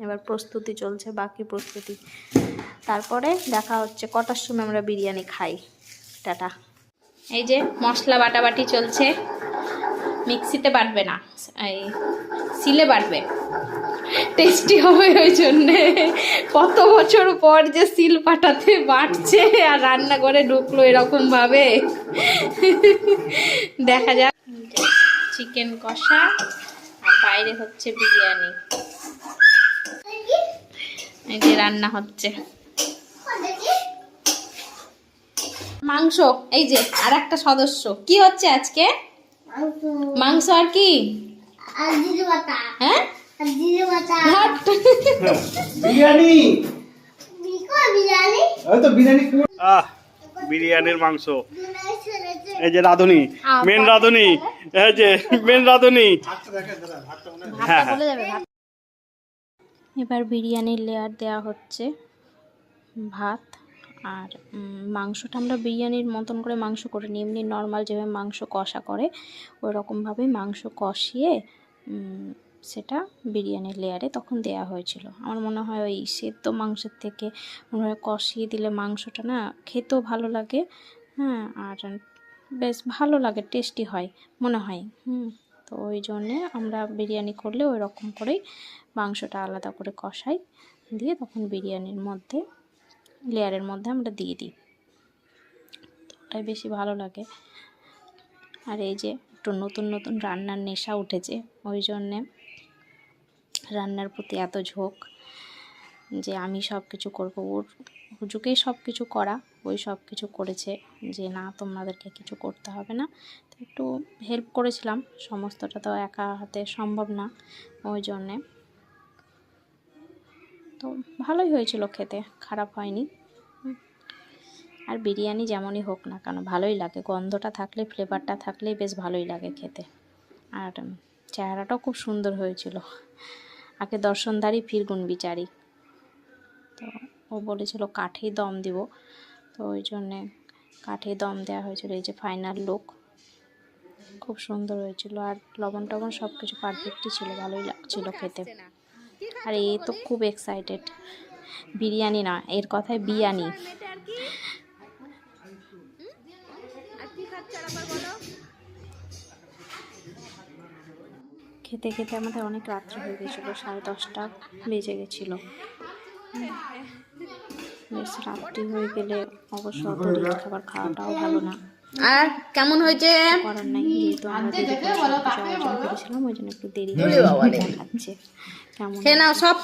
এবার প্রস্তুতি চলছে, বাকি প্রস্তুতি। তারপরে দেখা হচ্ছে কটার সময় আমরা বিরিয়ানি খাই। টাটা। এই যে মশলা বাটাবাটি চলছে, মিক্সিতে বাটবে না, এই সিলে বাটবে, টেস্টি হবে। ওই জন্যে কত বছর পর যে সিল পাটাতে বাটছে আর রান্না করে ঢুকলো এরকম ভাবে। দেখা যাক। চিকেন কষা আর বাইরে হচ্ছে বিরিয়ানি, এই যে রান্না হচ্ছে মাংস। এই যে আর একটা সদস্য, কি হচ্ছে আজকে? মাংস আর কি? হ্যাঁ, বিরিয়ানির মাংস। এই যে রাঁধুনি, মেন রাঁধুনি, এই যে মেন রাঁধুনি। এবার বিরিয়ানির লেয়ার দেওয়া হচ্ছে ভাত আর মাংসটা আমরা বিরিয়ানির মতন করে মাংস করে নিই, এমনি নর্মাল যেভাবে মাংস কষা করে ওই রকমভাবে মাংস কষিয়ে সেটা বিরিয়ানির লেয়ারে তখন দেয়া হয়েছিল। আমার মনে হয় ওই সেদ্ধ মাংসের থেকে মনে হয় কষিয়ে দিলে মাংসটা না খেতেও ভালো লাগে, হ্যাঁ, আর বেশ ভালো লাগে, টেস্টি হয় মনে হয়। তো ওই জন্যে আমরা বিরিয়ানি করলে ওই রকম করেই মাংসটা আলাদা করে কষাই, দিয়ে তখন বিরিয়ানির মধ্যে লেয়ারের মধ্যে আমরা দিয়ে দিই, তো ওটাই বেশি ভালো লাগে। আর এই যে একটু নতুন নতুন রান্নার নেশা উঠেছে, ওই জন্যে রান্নার প্রতি এত ঝোঁক যে আমি সব কিছু করবো। ওর হুজুকেই সব কিছু করা, ওই সব কিছু করেছে যে না তোমাদেরকে কিছু করতে হবে না, তো একটু হেল্প করেছিলাম, সমস্তটা তো একা হাতে সম্ভব না, ওই জন্যে। তো ভালোই হয়েছিল খেতে, খারাপ হয়নি। আর বিরিয়ানি যেমনই হোক না কেন ভালোই লাগে, গন্ধটা থাকলে, ফ্লেভারটা থাকলেই বেশ ভালোই লাগে খেতে। আর চেহারাটাও খুব সুন্দর হয়েছিল। আগে দর্শনদারি ফির গুণ বিচারি, তো ও বলেছিল কাঠেই দম দিব, তো ওই জন্যে কাঠেই দম দেওয়া হয়েছিল। এই যে ফাইনাল লুক, খুব সুন্দর হয়েছিল। আর লবণ টবণ সব কিছু পারফেক্টই ছিল, ভালোই লাগছিল খেতে। আর এ তো খুব এক্সাইটেড, বিরিয়ানি না এর কথায় বিয়ানি। খেতে খেতে আমাদের অনেক রাত্র হয়ে গেছিলো, 10:30 বেজে গেছিলো। বেশ রাত্রি হয়ে গেলে অবশ্য অত রিচ খাবার খাওয়াটাও ভালো না। আর কেমন হয়েছে? করার নাই, যেহেতু আমরা দেরি করে সব কিছু আয়োজন করেছিলাম, ওই জন্য একটু দেরি দেখাচ্ছে। কেমন সব